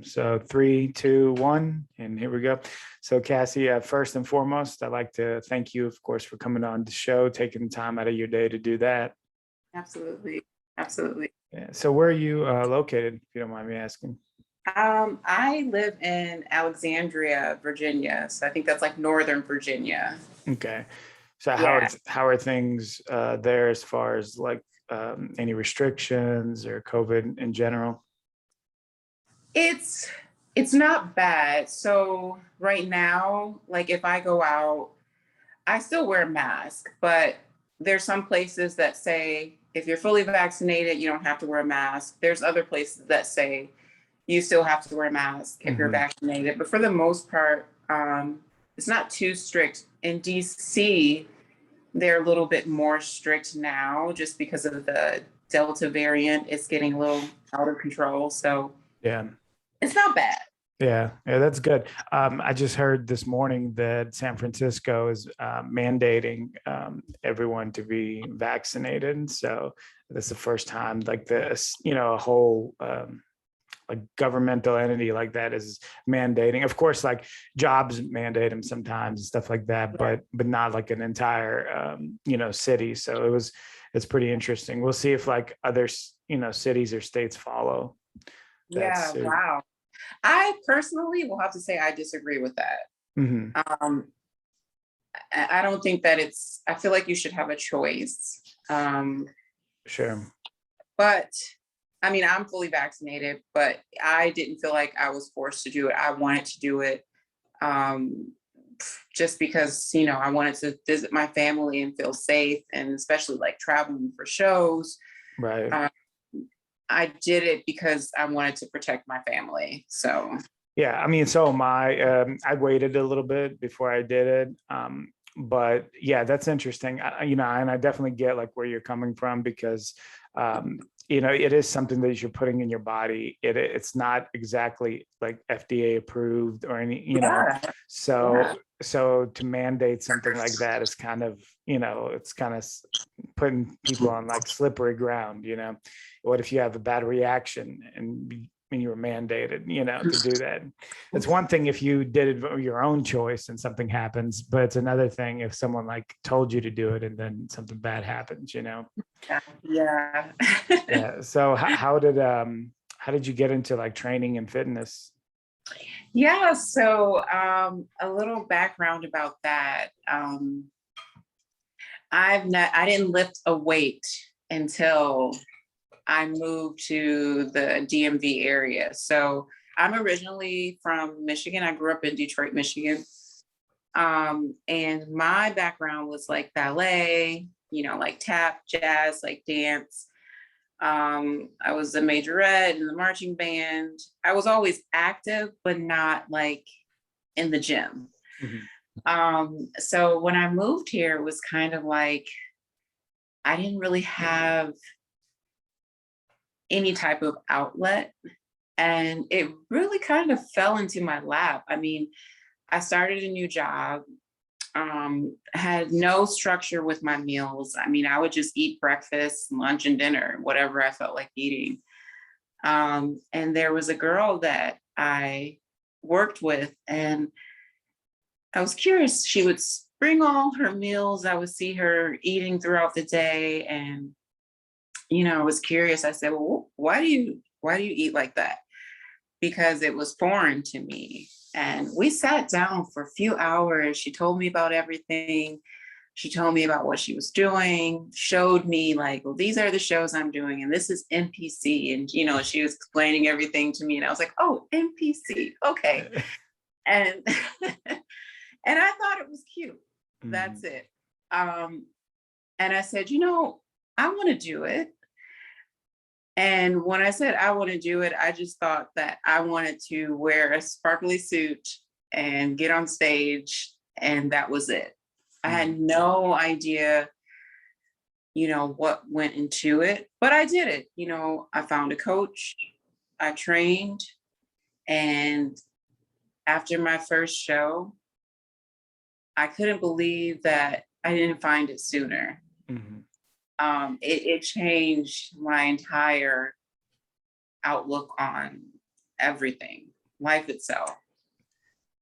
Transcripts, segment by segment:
So 3, 2, 1, and here we go. So Cassie, first and foremost, I'd like to thank you, of course, for coming on the show, taking time out of your day to do that. Absolutely. Absolutely. Yeah. So where are you located, if you don't mind me asking? I live in Alexandria, Virginia. So I think that's like Northern Virginia. Okay. So Yeah. how are things there as far as like any restrictions or COVID in general? It's it's not bad. So right now, like if I go out, I still wear a mask, but there's some places that say if you're fully vaccinated, you don't have to wear a mask. There's other places that say you still have to wear a mask if you're Mm-hmm. vaccinated. But for the most part, it's not too strict. In DC, they're a little bit more strict now just because of the Delta variant. It's getting a little out of control. So Yeah. it's not bad. Yeah, that's good. I just heard this morning that San Francisco is mandating everyone to be vaccinated. So that's the first time like this, a whole like governmental entity like that is mandating. Of course, like jobs mandate them sometimes and stuff like that, but not like an entire city. So it's pretty interesting. We'll see if like other cities or states follow that Yeah, suit. wow. I personally will have to say I disagree with that. Mm-hmm. I don't think that I feel like you should have a choice. Sure. But I mean, I'm fully vaccinated, but I didn't feel like I was forced to do it. I wanted to do it just because, I wanted to visit my family and feel safe, and especially like traveling for shows. Right. I did it because I wanted to protect my family. So yeah, I mean, so am I. I waited a little bit before I did it. But yeah, that's interesting. And I definitely get like where you're coming from because, it is something that you're putting in your body. It's not exactly like FDA approved or any, yeah. so to mandate something like that is kind of, it's kind of putting people on like slippery ground. What if you have a bad reaction and you were mandated, to do that? It's one thing if you did it of your own choice and something happens, but it's another thing if someone like told you to do it and then something bad happens, Yeah. Yeah. So how did you get into like training and fitness? Yeah. So a little background about that. I didn't lift a weight until I moved to the DMV area. So I'm originally from Michigan. I grew up in Detroit, Michigan. And my background was like ballet, like tap, jazz, like dance. I was a majorette in the marching band. I was always active, but not like in the gym. So when I moved here, it was kind of like I didn't really have any type of outlet. And it really kind of fell into my lap. I mean, I started a new job, had no structure with my meals. I mean, I would just eat breakfast, lunch, and dinner, whatever I felt like eating. And there was a girl that I worked with, and I was curious. She would bring all her meals. I would see her eating throughout the day. And, I was curious. I said, well, why do you eat like that? Because it was foreign to me. And we sat down for a few hours. She told me about everything. She told me about what she was doing, showed me like, well, these are the shows I'm doing, and this is NPC. And, she was explaining everything to me. And I was like, oh, NPC. Okay. And, and I thought it was cute. That's it. And I said, I want to do it. And when I said I want to do it, I just thought that I wanted to wear a sparkly suit and get on stage, and that was it. I had no idea, what went into it, but I did it. I found a coach, I trained, and after my first show, I couldn't believe that I didn't find it sooner. It changed my entire outlook on everything. life itself.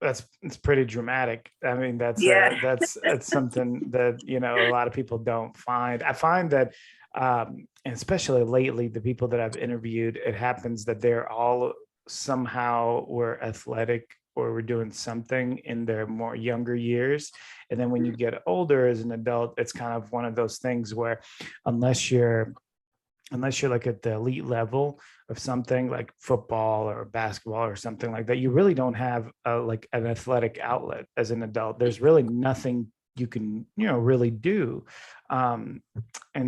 It's pretty dramatic. I mean, Yeah. that's something that, you know, a lot of people don't find. I find that, and especially lately, the people that I've interviewed, it happens that they're all somehow were athletic or were doing something in their more younger years. And then when you get older as an adult, it's kind of one of those things where unless you're like at the elite level of something like football or basketball or something like that, you really don't have like an athletic outlet as an adult. There's really nothing you can, you know, really do. And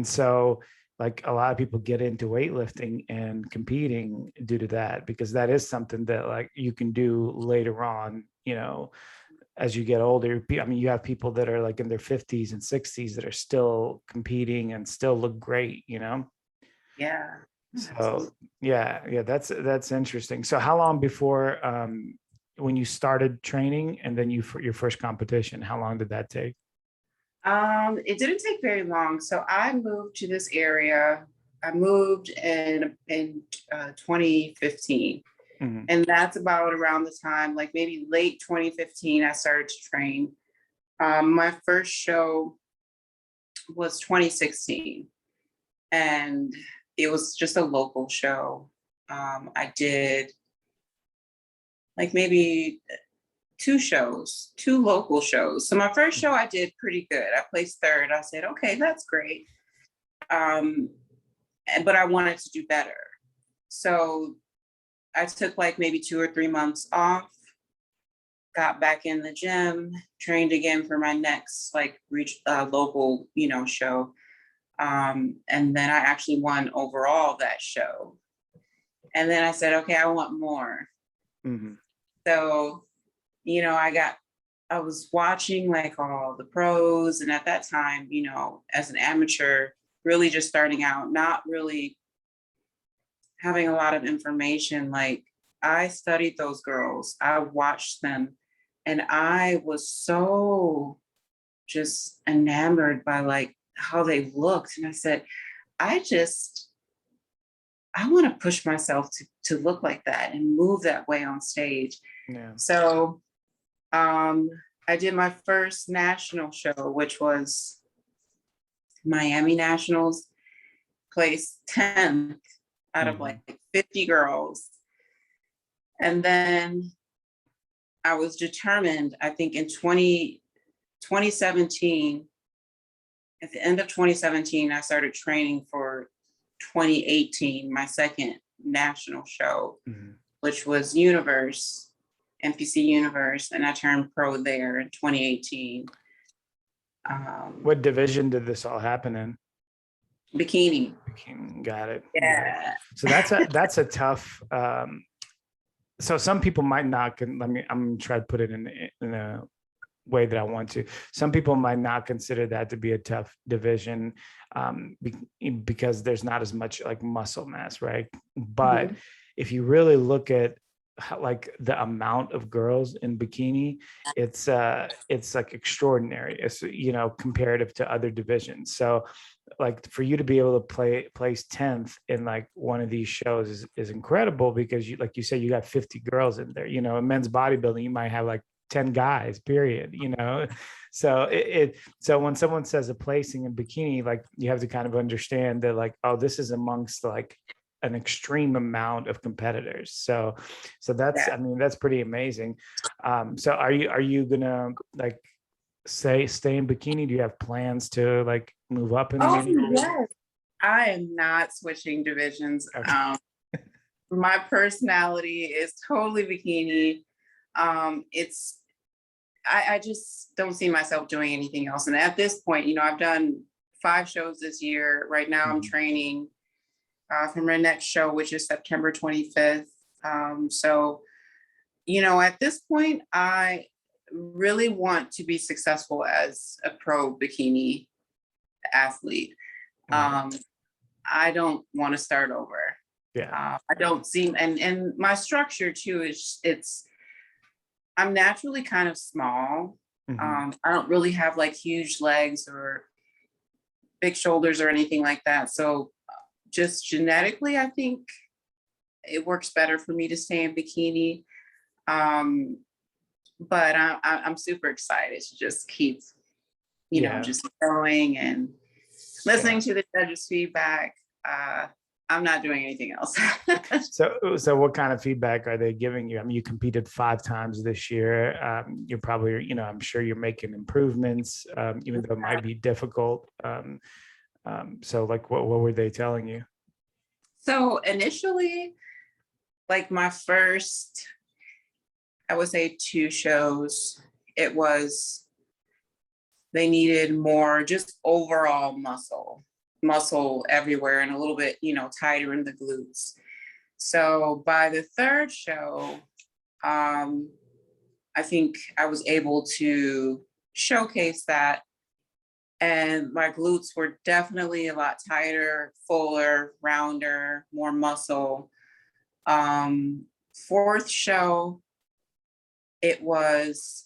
so like a lot of people get into weightlifting and competing due to that, because that is something that like you can do later on, you know, as you get older. I mean, you have people that are like in their 50s and 60s that are still competing and still look great, you know? Yeah. So yeah, that's interesting. So how long before when you started training and then for your first competition, how long did that take? It didn't take very long. So I moved to this area. I moved in 2015. Mhm. And that's about around the time, like maybe late 2015, I started to train. My first show was 2016, and it was just a local show. I did like maybe two local shows. So my first show, I did pretty good. I placed third. I said, okay, that's great. But I wanted to do better. So I took like maybe 2 or 3 months off, got back in the gym, trained again for my next like local, you know, show. And then I actually won overall that show. And then I said, okay, I want more. Mm-hmm. So, you know, I was watching like all the pros. And at that time, you know, as an amateur, really just starting out, not really having a lot of information. Like I studied those girls, I watched them, and I was so just enamored by like how they looked. And I said, I want to push myself to look like that and move that way on stage. Yeah. So I did my first national show, which was Miami Nationals, placed 10th out of like 50 girls. And then I was determined, I think in 2017, at the end of 2017, I started training for 2018, my second national show, which was Universe, NPC Universe, and I turned pro there in 2018. What division did this all happen in? Bikini. Got it. Yeah. So that's a tough. So some people might not. I'm gonna try to put it in a way that I want to. Some people might not consider that to be a tough division because there's not as much like muscle mass, right? But if you really look at like the amount of girls in bikini, it's like extraordinary. It's, you know, comparative to other divisions. So like for you to be able to place 10th in like one of these shows is incredible, because you, like you said, you got 50 girls in there. You know, in men's bodybuilding, you might have like 10 guys, period, you know? So so when someone says a placing in bikini, like you have to kind of understand that like, oh, this is amongst like an extreme amount of competitors. So that's, I mean, that's pretty amazing. So are you gonna like stay in bikini? Do you have plans to like move up in any division? Yes. I am not switching divisions. Okay. My personality is totally bikini. I just don't see myself doing anything else. And at this point, you know, I've done 5 shows this year. Right now I'm training for my next show, which is September 25th. So, you know, at this point, I really want to be successful as a pro bikini athlete. I don't want to start over. Yeah. I don't see, and my structure too is I'm naturally kind of small. I don't really have like huge legs or big shoulders or anything like that. So just genetically, I think it works better for me to stay in bikini. But I'm super excited to just keep, Yeah. just going and listening to the judges' feedback. I'm not doing anything else. So what kind of feedback are they giving you? I mean, you competed 5 times this year. You're probably, I'm sure you're making improvements, even though it might be difficult. So like, what were they telling you? So initially, like my first, I would say 2 shows, they needed more just overall muscle everywhere and a little bit, tighter in the glutes. So by the third show, I think I was able to showcase that. And my glutes were definitely a lot tighter, fuller, rounder, more muscle. Fourth show, it was,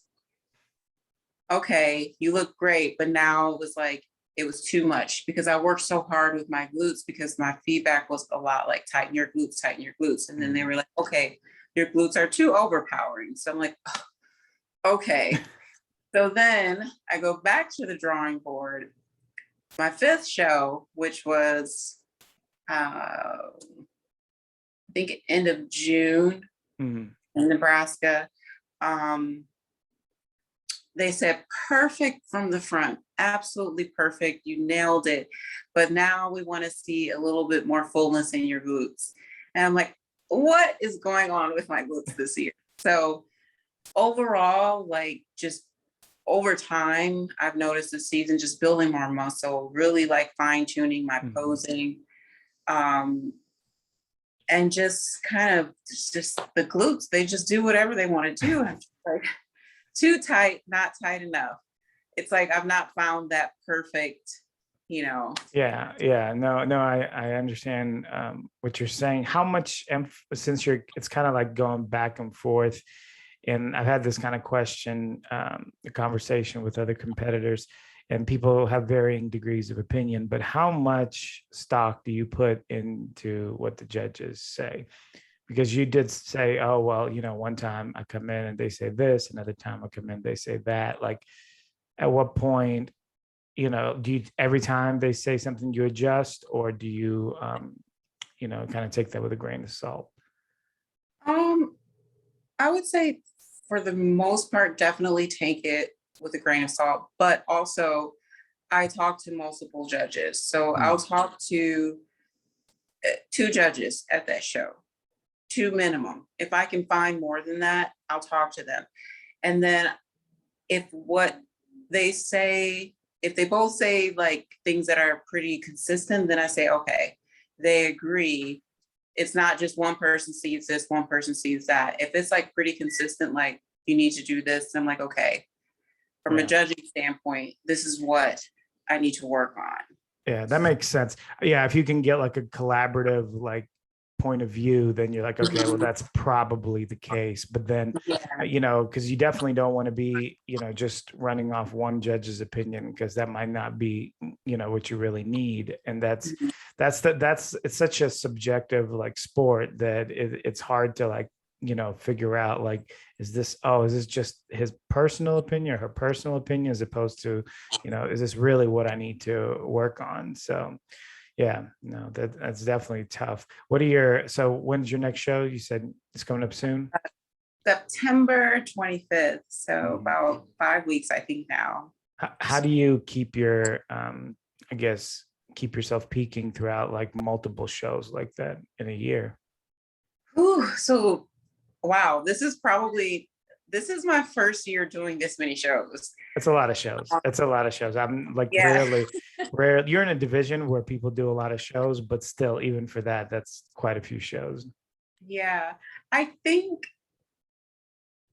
okay, you look great, but now it was too much because I worked so hard with my glutes because my feedback was a lot like tighten your glutes, tighten your glutes. And then they were like, okay, your glutes are too overpowering. So I'm like, oh, okay. So then I go back to the drawing board. My fifth show, which was, I think end of June in Nebraska. They said, perfect from the front, absolutely perfect. You nailed it. But now we want to see a little bit more fullness in your glutes. And I'm like, what is going on with my glutes this year? So overall, like just over time, I've noticed this season just building more muscle, really like fine tuning my posing. And just kind of just the glutes, they just do whatever they want to do. I'm just like, too tight, not tight enough. It's like I've not found that perfect, Yeah. No, I understand what you're saying. How much since it's kind of like going back and forth, and I've had this kind of question, a conversation with other competitors, and people have varying degrees of opinion, but how much stock do you put into what the judges say? Because you did say, oh, well, one time I come in and they say this, another time I come in, they say that. Like, at what point, do you, every time they say something, you adjust, or do you, kind of take that with a grain of salt? I would say for the most part, definitely take it with a grain of salt, but also I talk to multiple judges. So I'll talk to 2 judges at that show. 2 minimum. If I can find more than that, I'll talk to them. And then if what they say, if they both say like things that are pretty consistent, then I say, okay, they agree. It's not just one person sees this, one person sees that. If it's like pretty consistent, like you need to do this, I'm like, okay, from a judging standpoint, this is what I need to work on. Yeah, that makes sense. Yeah, if you can get like a collaborative like point of view, then you're like, okay, well, that's probably the case. But then, because you definitely don't want to be, just running off one judge's opinion, because that might not be, what you really need. And it's such a subjective like sport that it's hard to like, figure out like, is this just his personal opinion or her personal opinion, as opposed to, is this really what I need to work on? So yeah, no, that's definitely tough. So when's your next show? You said it's coming up soon? September 25th. So about 5 weeks, I think now. How do you keep keep yourself peaking throughout like multiple shows like that in a year? So, wow, this is my first year doing this many shows. It's a lot of shows. I'm like rare. You're in a division where people do a lot of shows, but still, even for that, that's quite a few shows. Yeah, I think,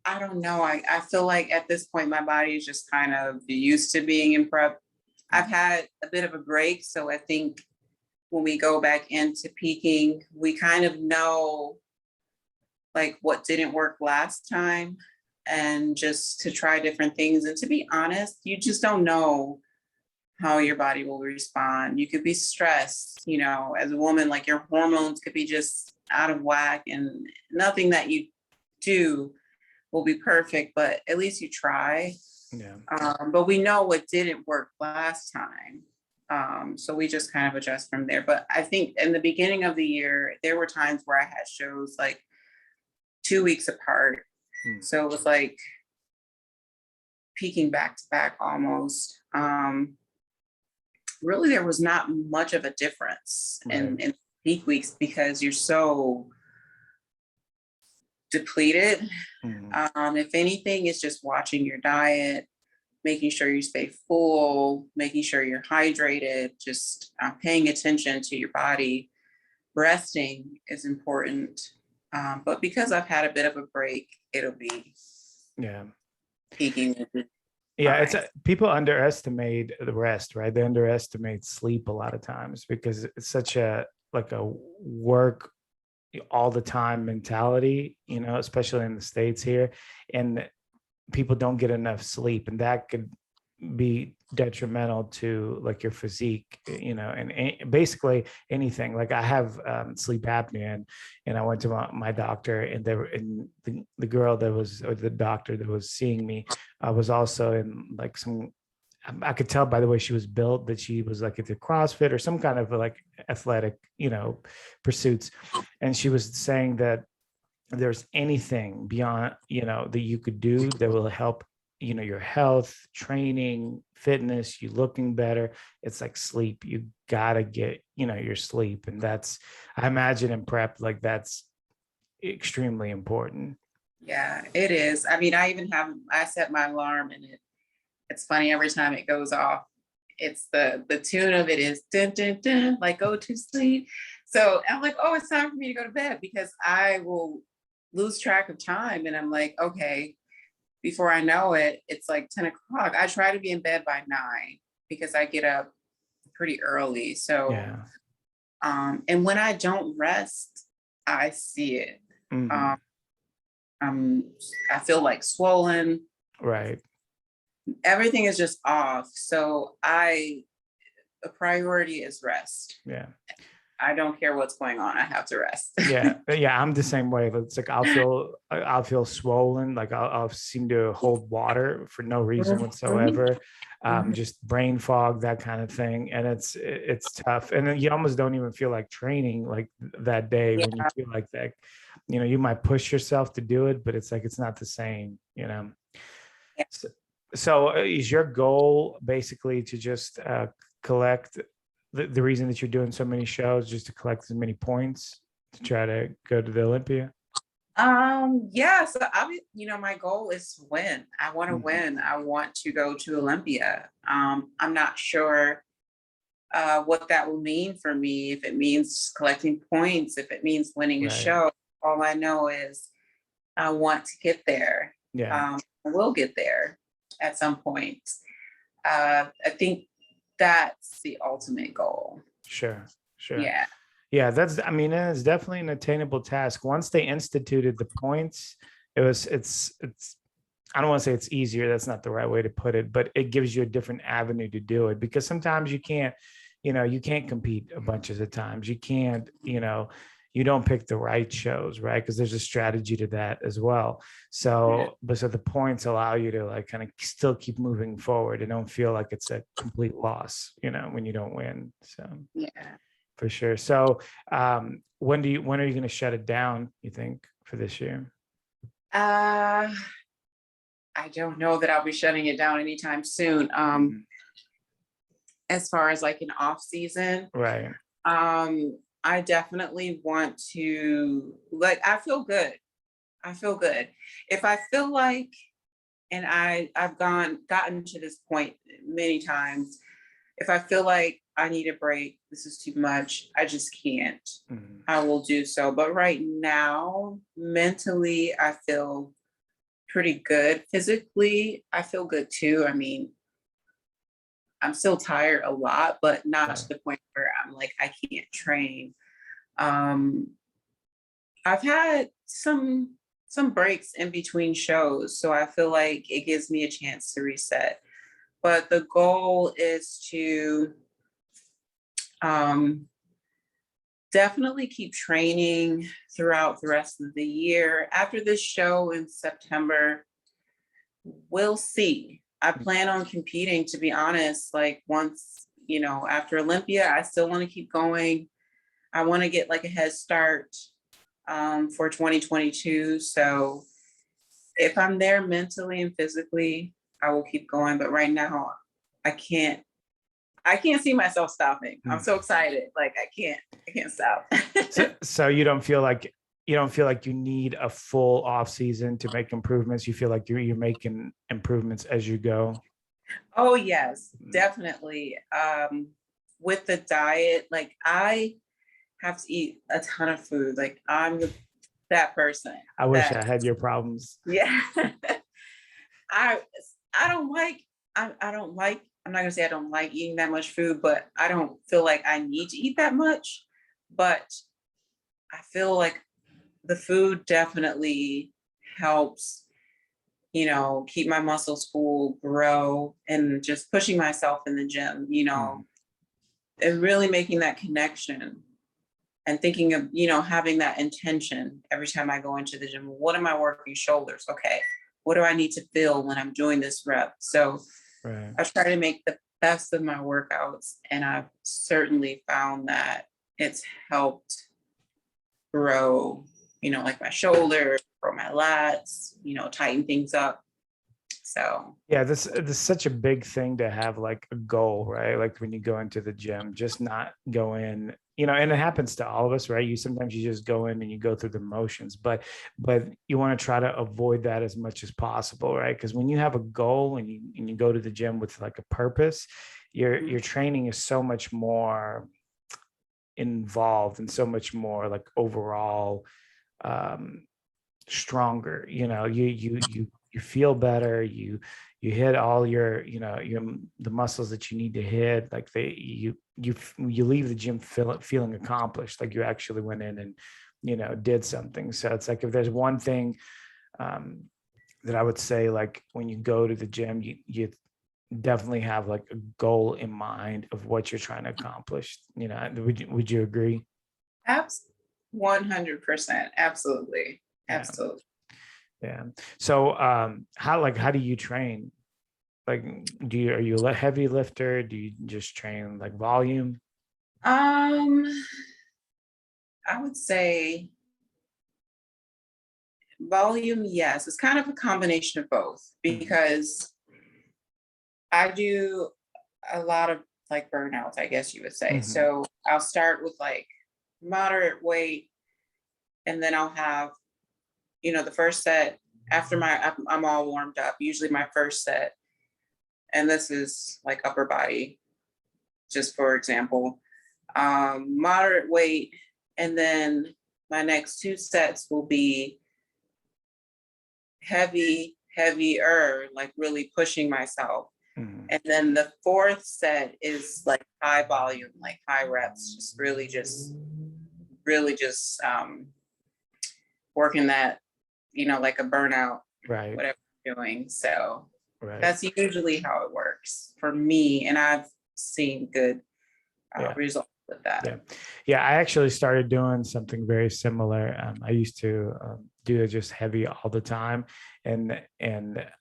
I don't know. I feel like at this point, my body is just kind of used to being in prep. I've had a bit of a break. So I think when we go back into peaking, we kind of know like what didn't work last time, and just to try different things. And to be honest, you just don't know how your body will respond. You could be stressed, as a woman, like your hormones could be just out of whack, and nothing that you do will be perfect, but at least you try. Yeah. But we know what didn't work last time. So we just kind of adjust from there. But I think in the beginning of the year, there were times where I had shows like 2 weeks apart. So it was like peaking back to back almost. Really, there was not much of a difference in peak weeks because you're so depleted. If anything, it's just watching your diet, making sure you stay full, making sure you're hydrated, just paying attention to your body. Resting is important. But because I've had a bit of a break, it'll be peaking. Yeah, it's people underestimate the rest, right? They underestimate sleep a lot of times because it's such a like a work all the time mentality, you know, especially in the States here. And people don't get enough sleep, and that could be detrimental to like your physique, you know, and basically anything. Like I have sleep apnea, and I went to my doctor, and they were, and the girl that was, or the doctor that was seeing me, was also in like some, I could tell by the way she was built that she was like into CrossFit or some kind of like athletic, you know, pursuits. And she was saying that if there's anything beyond, you know, that you could do that will help, you know, your health, training, fitness, you looking better, it's like sleep. You gotta get, you know, your sleep. And that's, I imagine in prep, like that's extremely important. Yeah, it is. I mean, I set my alarm, and it's funny, every time it goes off, it's the tune of it is dun, dun, dun, like go to sleep. So I'm like, oh, it's time for me to go to bed, because I will lose track of time. And I'm like, okay, before I know it, it's like 10 o'clock. I try to be in bed by 9 because I get up pretty early. So, and when I don't rest, I see it. I feel like swollen. Right. Everything is just off. So the priority is rest. Yeah. I don't care what's going on. I have to rest. Yeah. I'm the same way. It's like I'll feel swollen. Like I'll seem to hold water for no reason whatsoever. Just brain fog, that kind of thing. And it's tough. And then you almost don't even feel like training like that day when you feel like that. You know, you might push yourself to do it, but it's like it's not the same, you know. So is your goal basically to just collect the reason that you're doing so many shows, just to collect as many points to try to go to the Olympia? Yeah. So my goal is to win. I want to win. I want to go to Olympia. I'm not sure what that will mean for me, if it means collecting points, if it means winning a show. All I know is I want to get there. I will get there at some point. I think that's the ultimate goal. Sure. Yeah, that's, I mean, it's definitely an attainable task. Once they instituted the points, it's I don't want to say it's easier, that's not the right way to put it, but it gives you a different avenue to do it, because sometimes you can't compete a bunch of the times. You can't, you don't pick the right shows, right? Because there's a strategy to that as well. So the points allow you to like kind of still keep moving forward and don't feel like it's a complete loss, when you don't win. So for sure. So when are you going to shut it down, you think, for this year? I don't know that I'll be shutting it down anytime soon. As far as like an off season, right? I definitely want to, like, I feel good. If I feel like, and I've gotten to this point many times, if I feel like I need a break, this is too much, I just can't, I will do so. But right now, mentally, I feel pretty good. Physically, I feel good too. I mean, I'm still tired a lot, but not to the point where I'm like, I can't train. I've had some breaks in between shows, so I feel like it gives me a chance to reset. But the goal is to definitely keep training throughout the rest of the year. After this show in September, we'll see. I plan on competing, to be honest. Like once, after Olympia, I still want to keep going. I want to get like a head start for 2022. So if I'm there mentally and physically, I will keep going. But right now, I can't see myself stopping. I'm so excited. Like I can't stop. So you don't feel like you need a full off season to make improvements. You feel like you're making improvements as you go. Oh yes, definitely. With the diet, like I have to eat a ton of food. Like I'm that person. I wish I had your problems. Yeah. I don't like, I don't like, I'm not gonna say I don't like eating that much food, but I don't feel like I need to eat that much. But I feel like the food definitely helps, keep my muscles full, grow, and just pushing myself in the gym, and really making that connection and thinking of, having that intention every time I go into the gym. What am I working? Shoulders. Okay. What do I need to feel when I'm doing this rep? So Right. I try to make the best of my workouts, and I've certainly found that it's helped grow, like my shoulders, grow my lats, tighten things up. So Yeah, this is such a big thing to have like a goal, right? Like when you go into the gym, just not go in, and it happens to all of us, right? Sometimes you just go in and you go through the motions, but you want to try to avoid that as much as possible, right? Because when you have a goal and you go to the gym with like a purpose, your training is so much more involved and so much more like overall stronger. You feel better. You hit all your the muscles that you need to hit. Like you leave the gym feeling accomplished, like you actually went in and did something. So it's like if there's one thing that I would say, like when you go to the gym, you definitely have like a goal in mind of what you're trying to accomplish. Would you agree? 100%. Absolutely. Yeah. Absolutely. Yeah. So how do you train? Like are you a heavy lifter? Do you just train like volume? I would say volume, yes. It's kind of a combination of both, because I do a lot of like burnouts, I guess you would say. So I'll start with like moderate weight, and then I'll have, the first set after I'm all warmed up, usually my first set, and this is like upper body, just for example, moderate weight. And then my next two sets will be heavier, like really pushing myself. And then the fourth set is like high volume, like high reps, just really just working that, like a burnout, Right. whatever I'm doing. So Right. that's usually how it works for me. And I've seen good results with that. Yeah. I actually started doing something very similar. I used to do it just heavy all the time, and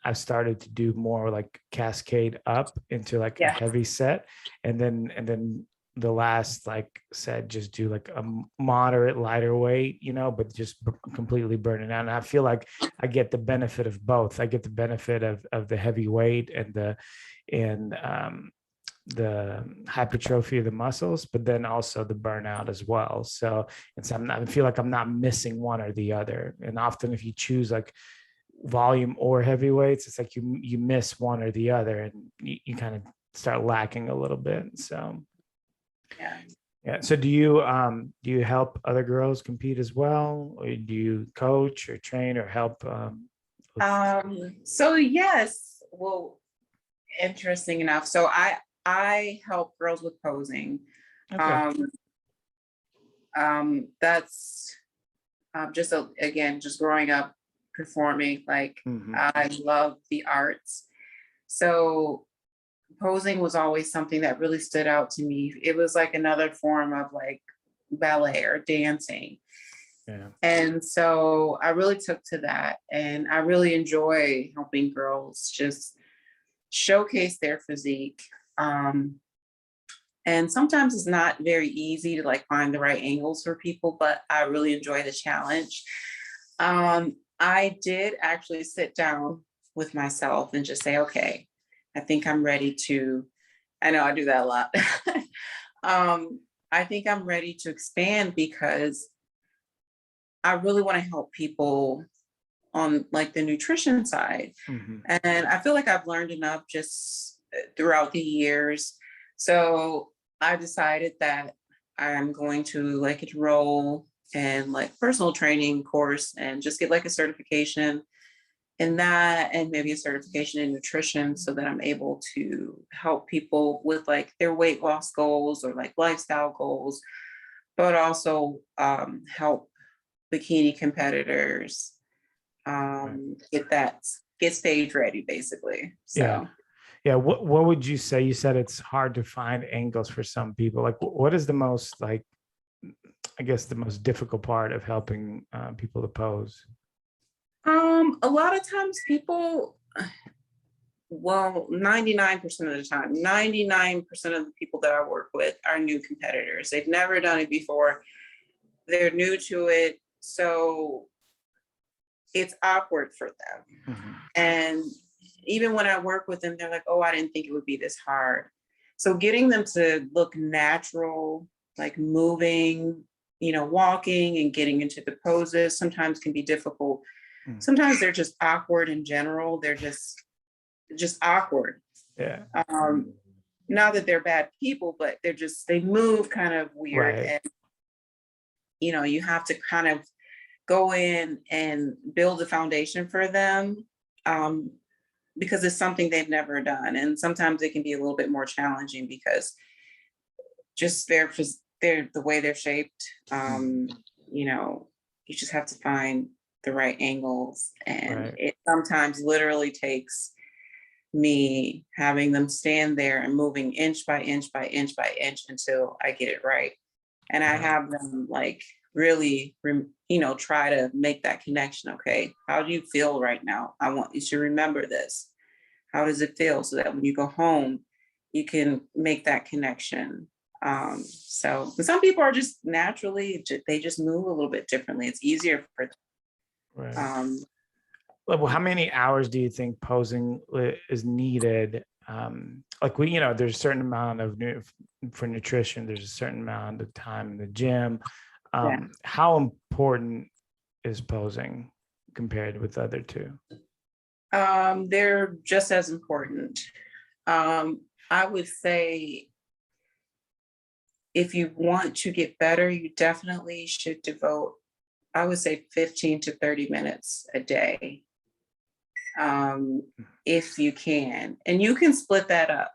I started to do more like cascade up into like a heavy set, and then the last like set just do like a moderate lighter weight, but just completely burning out. And I feel like I get the benefit of both. I get the benefit of the heavy weight and the hypertrophy of the muscles, but then also the burnout as well. So I feel like I'm not missing one or the other. And often if you choose like volume or heavyweights, it's like you miss one or the other, and you kind of start lacking a little bit. So yeah. So do you help other girls compete as well, or do you coach or train or help? So yes, well, interesting enough. So I help girls with posing. Okay. That's just growing up performing. Like I love the arts. So posing was always something that really stood out to me. It was like another form of like ballet or dancing. Yeah. And so I really took to that, and I really enjoy helping girls just showcase their physique. And sometimes it's not very easy to like find the right angles for people, but I really enjoy the challenge. I did actually sit down with myself and just say, okay, I think I'm ready to, I know I do that a lot. I think I'm ready to expand because I really want to help people on like the nutrition side. Mm-hmm. And I feel like I've learned enough just throughout the years. So I decided that I'm going to like enroll in like personal training course and just get like a certification in that, and maybe a certification in nutrition, so that I'm able to help people with like their weight loss goals or like lifestyle goals, but also help bikini competitors get stage ready, basically. Yeah. So Yeah. What would you say? You said it's hard to find angles for some people. Like, what is the most, like, I guess the most difficult part of helping people to pose? a lot of times people, well, 99% of the time, 99% of the people that I work with are new competitors. They've never done it before. They're new to it. So it's awkward for them. Mm-hmm. And even when I work with them, they're like, oh, I didn't think it would be this hard. So getting them to look natural, like moving, walking and getting into the poses sometimes can be difficult. Mm. Sometimes they're just awkward in general. They're just awkward. Yeah. Not that they're bad people, but they move kind of weird. Right. And, you have to kind of go in and build a foundation for them, because it's something they've never done. And sometimes it can be a little bit more challenging because just the way they're shaped, you just have to find the right angles. And Right. it sometimes literally takes me having them stand there and moving inch by inch by inch by inch until I get it right. And I have them like really, try to make that connection. Okay, how do you feel right now? I want you to remember this. How does it feel? So that when you go home, you can make that connection. So some people are just naturally, they just move a little bit differently. It's easier for them. Right. Well, how many hours do you think posing is needed? Like there's a certain amount of for nutrition. There's a certain amount of time in the gym. How important is posing compared with the other two? They're just as important. I would say if you want to get better, you definitely should devote, I would say 15 to 30 minutes a day. If you can, and you can split that up,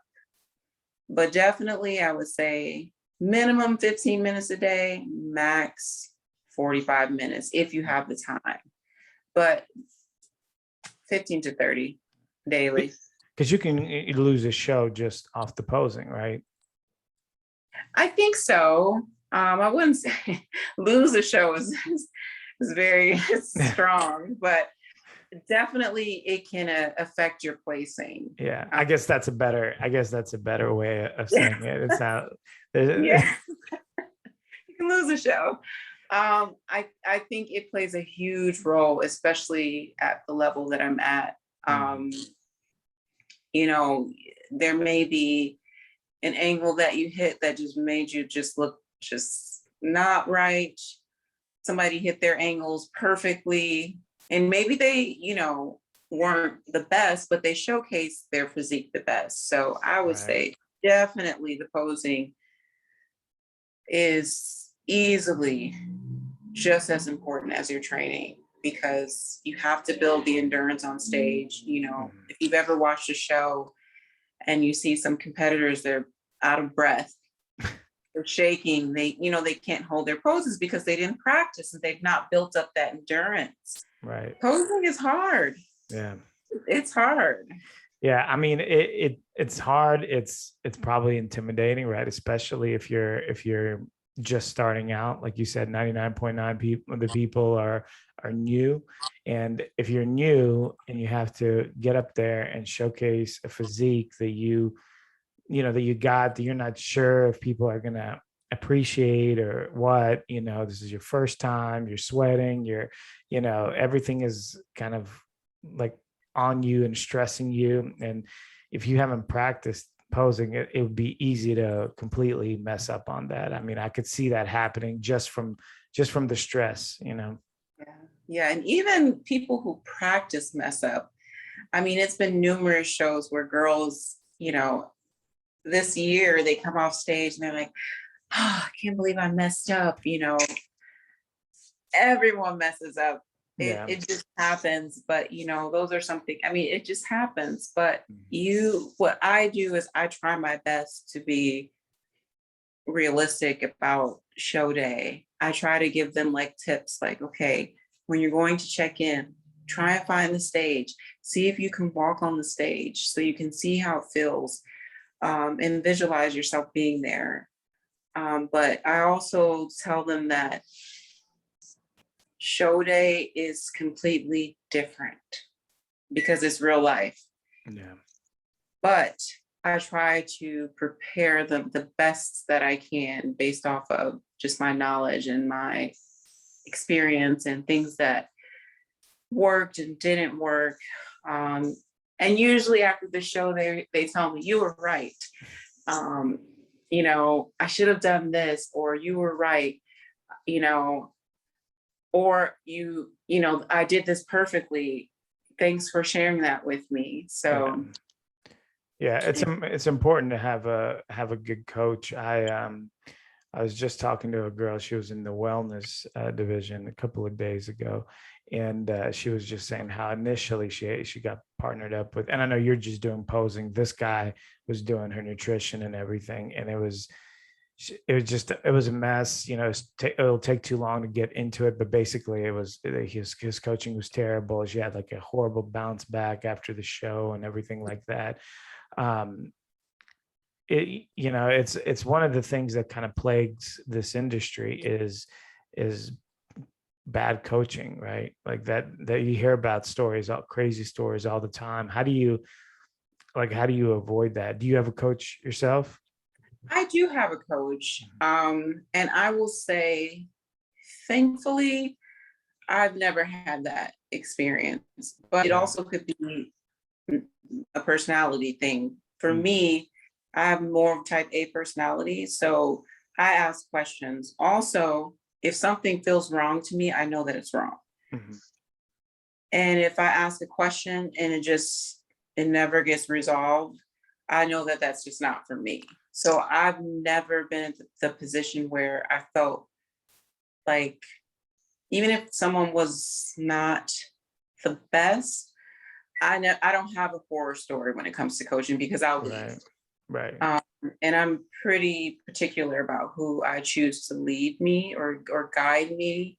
but definitely I would say minimum 15 minutes a day, max 45 minutes if you have the time, but 15 to 30 daily. Because you can lose a show just off the posing, right? I think so. I wouldn't say lose a show is very strong, but definitely it can affect your placing. Yeah, I guess that's a better way of saying it. It's not. Yeah. You can lose a show. I think it plays a huge role, especially at the level that I'm at. There may be an angle that you hit that just made you just look just not right. Somebody hit their angles perfectly, and maybe they, weren't the best, but they showcased their physique the best. So I would say definitely the posing is easily just as important as your training, because you have to build the endurance on stage. If you've ever watched a show and you see some competitors, they're out of breath, they're shaking, they can't hold their poses because they didn't practice and they've not built up that endurance. Right. Posing is hard. Yeah. It's hard. Yeah. I mean, it's hard. It's probably intimidating, right? Especially if you're just starting out. Like you said, 99.9 people, the people are new. And if you're new and you have to get up there and showcase a physique that that you got, that you're not sure if people are going to appreciate or what, this is your first time, you're sweating, everything is kind of like on you and stressing you. And if you haven't practiced posing, it would be easy to completely mess up on that. I mean, I could see that happening just from the stress. Yeah. And even people who practice mess up. I mean, it's been numerous shows where girls, this year they come off stage and they're like, oh, I can't believe I messed up. Everyone messes up. It just happens. But, those are something, I mean, it just happens. But what I do is I try my best to be realistic about show day. I try to give them like tips, like, okay, when you're going to check in, try and find the stage, see if you can walk on the stage so you can see how it feels, and visualize yourself being there. But I also tell them that show day is completely different because it's real life. Yeah. But I try to prepare them the best that I can based off of just my knowledge and my experience and things that worked and didn't work. And usually after the show, they tell me, you were right. I should have done this, or you were right, or I did this perfectly. Thanks for sharing that with me. So yeah, it's important to have a good coach. I was just talking to a girl. She was in the wellness division a couple of days ago, and she was just saying how initially she got partnered up with. And I know you're just doing posing. This guy was doing her nutrition and everything, and it was a mess. It'll take too long to get into it, but basically, it was his coaching was terrible. She had like a horrible bounce back after the show and everything like that. It's one of the things that kind of plagues this industry is bad coaching, right? Like that you hear about crazy stories all the time. How do you avoid that? Do you have a coach yourself? I do have a coach. And I will say, thankfully, I've never had that experience, but it also could be a personality thing. For me, I have more of type A personality, so I ask questions. Also, if something feels wrong to me, I know that it's wrong. And if I ask a question and it never gets resolved, I know that that's just not for me. So I've never been in the position where I felt like, even if someone was not the best, I don't have a horror story when it comes to coaching, because I'll leave. Right. And I'm pretty particular about who I choose to lead me or guide me.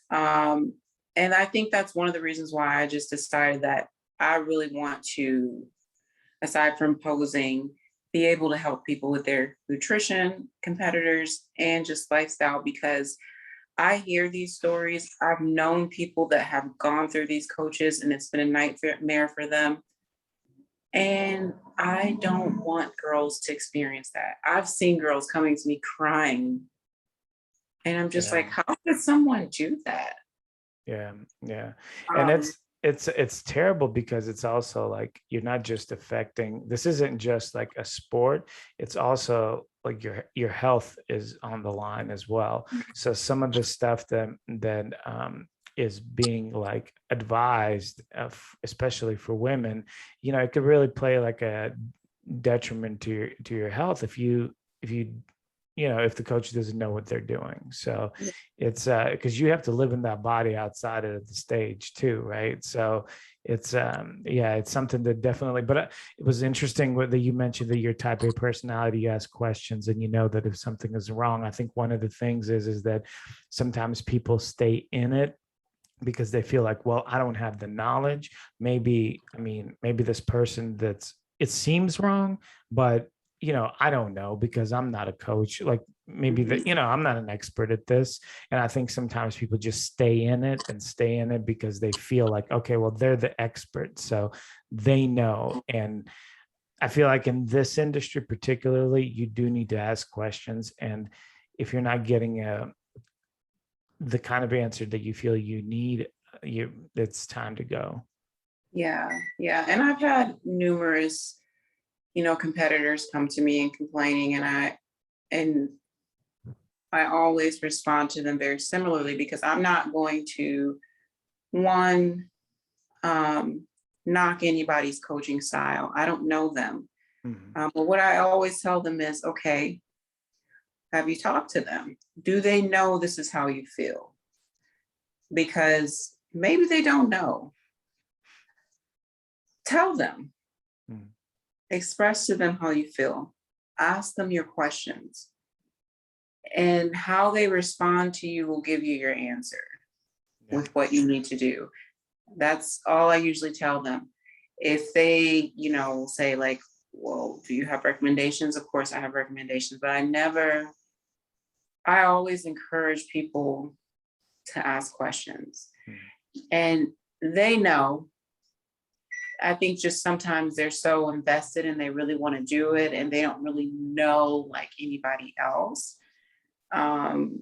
And I think that's one of the reasons why I just decided that I really want to, aside from posing, be able to help people with their nutrition, competitors, and just lifestyle, because I hear these stories. I've known people that have gone through these coaches and it's been a nightmare for them. And I don't want girls to experience that. I've seen girls coming to me crying, and I'm just like, how could someone do that? Yeah. And it's terrible, because it's also like, you're not just affecting, this isn't just like a sport, it's also like your health is on the line as well. So some of the stuff that is being like advised of, especially for women, it could really play like a detriment to your health if the coach doesn't know what they're doing. So it's because you have to live in that body outside of the stage too, right? So it's it's something that definitely, but it was interesting that you mentioned that your type A personality, you ask questions and that if something is wrong. I think one of the things is that sometimes people stay in it because they feel like, well, I don't have the knowledge. Maybe this person it seems wrong, but I don't know because I'm not a coach. Like maybe I'm not an expert at this. And I think sometimes people just stay in it because they feel like, okay, well, they're the expert, so they know. And I feel like in this industry, particularly, you do need to ask questions. And if you're not getting the kind of answer that you feel you need, it's time to go. Yeah, yeah. And I've had numerous, competitors come to me and complaining, and I always respond to them very similarly, because I'm not going to, one, knock anybody's coaching style. I don't know them. But what I always tell them is, okay, have you talked to them? Do they know this is how you feel? Because maybe they don't know. Tell them, express to them how you feel, ask them your questions, and how they respond to you will give you your answer with what you need to do. That's all I usually tell them. If they, say like, well, do you have recommendations? Of course I have recommendations, but I always encourage people to ask questions. And they know. I think just sometimes they're so invested and they really want to do it and they don't really know like anybody else. And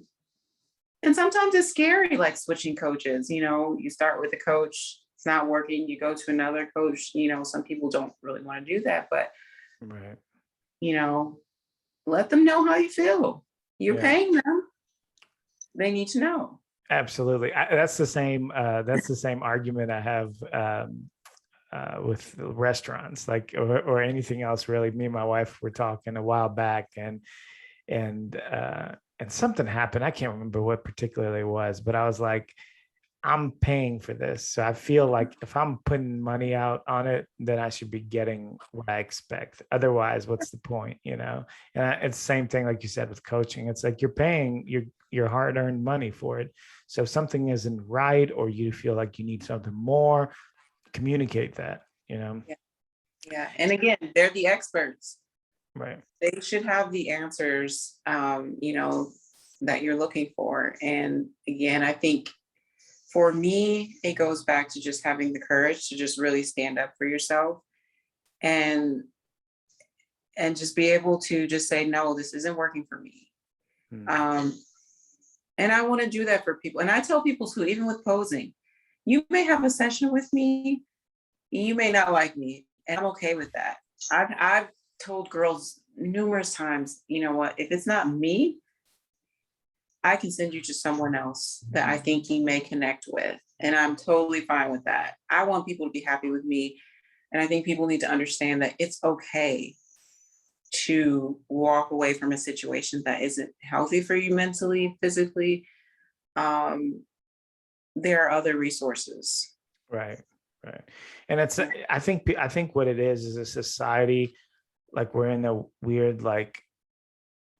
sometimes it's scary, like switching coaches. You start with a coach, it's not working, you go to another coach. Some people don't really want to do that, but right. Let them know how you feel. You're Yeah. paying them. They need to know. Absolutely. That's the same argument I have with restaurants, like, or anything else really. Me and my wife were talking a while back, and something happened. I can't remember what particularly it was, but I was like, I'm paying for this, so I feel like if I'm putting money out on it, then I should be getting what I expect. Otherwise, what's the point? And it's the same thing, like you said, with coaching. It's like you're paying your hard-earned money for it. So if something isn't right, or you feel like you need something more, communicate that. Yeah. And again, they're the experts. Right. They should have the answers, that you're looking for. And again, I think for me, it goes back to just having the courage to just really stand up for yourself and just be able to just say, no, this isn't working for me. And I want to do that for people. And I tell people too, even with posing, you may have a session with me, you may not like me, and I'm okay with that. I've told girls numerous times, you know what, if it's not me, I can send you to someone else that I think you may connect with. And I'm totally fine with that. I want people to be happy with me. And I think people need to understand that it's okay to walk away from a situation that isn't healthy for you mentally, physically. There are other resources. Right. And I think what it is a society, like we're in a weird like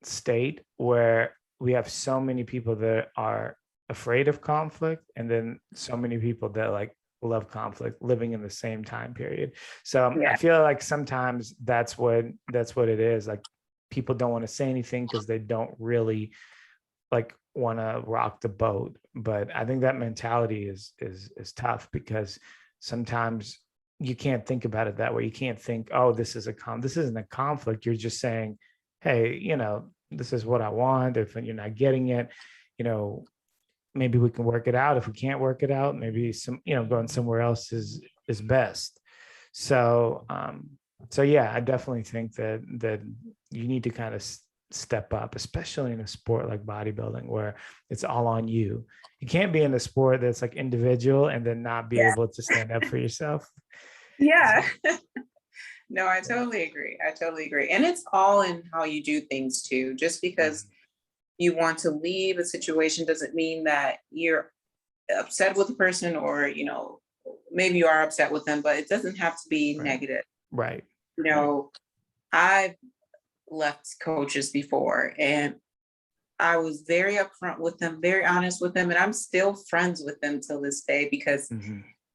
state where we have so many people that are afraid of conflict, and then so many people that like love conflict living in the same time period. So I feel like sometimes that's what it is. Like people don't want to say anything because they don't really like want to rock the boat. But I think that mentality is tough, because sometimes you can't think about it that way. You can't think, oh, this isn't a conflict. You're just saying, hey, this is what I want. If you're not getting it, maybe we can work it out. If we can't work it out, maybe going somewhere else is best. So, yeah, I definitely think that you need to kind of step up, especially in a sport like bodybuilding, where it's all on you. You can't be in a sport that's like individual and then not be able to stand up for yourself. Yeah. No, I totally agree. And it's all in how you do things too. Just because you want to leave a situation doesn't mean that you're upset with the person, or, maybe you are upset with them, but it doesn't have to be negative. Right. I've left coaches before, and I was very upfront with them, very honest with them, and I'm still friends with them till this day, because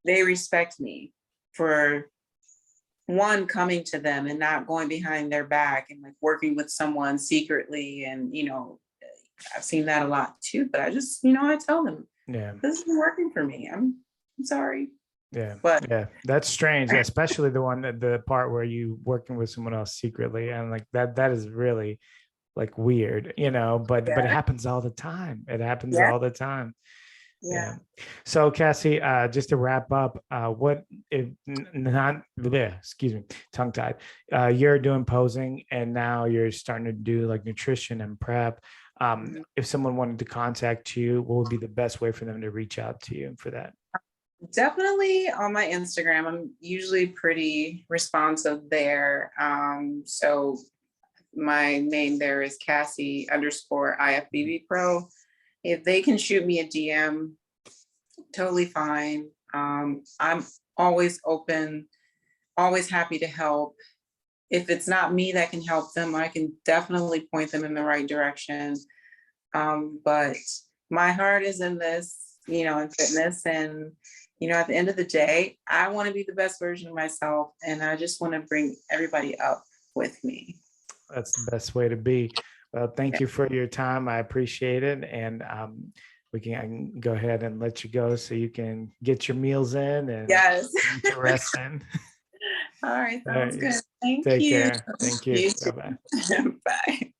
they respect me for one, coming to them and not going behind their back and like working with someone secretly. And, I've seen that a lot too, but I just, I tell them, Yeah. this isn't working for me. I'm sorry. Yeah. But yeah, that's strange, especially the part where you working with someone else secretly, and like that is really like weird, but it yeah, happens all the time. It happens yeah, all the time. Yeah. yeah. So Cassie, just to wrap up, what if not bleh, excuse me, tongue tied. You're doing posing and now you're starting to do like nutrition and prep. Mhm. If someone wanted to contact you, what would be the best way for them to reach out to you for that? Definitely on my Instagram. I'm usually pretty responsive there. So my name there is Cassie_IFBB Pro. If they can shoot me a DM, totally fine. I'm always open, always happy to help. If it's not me that can help them, I can definitely point them in the right direction. But my heart is in this, in fitness. And, at the end of the day, I want to be the best version of myself. And I just want to bring everybody up with me. That's the best way to be. Well, thank Yeah. you for your time. I appreciate it. And I can go ahead and let you go so you can get your meals in and Yes. get your rest in. All right. All Sounds right. good. Thank Take you. care. Thank you. You Bye bye. too. Bye.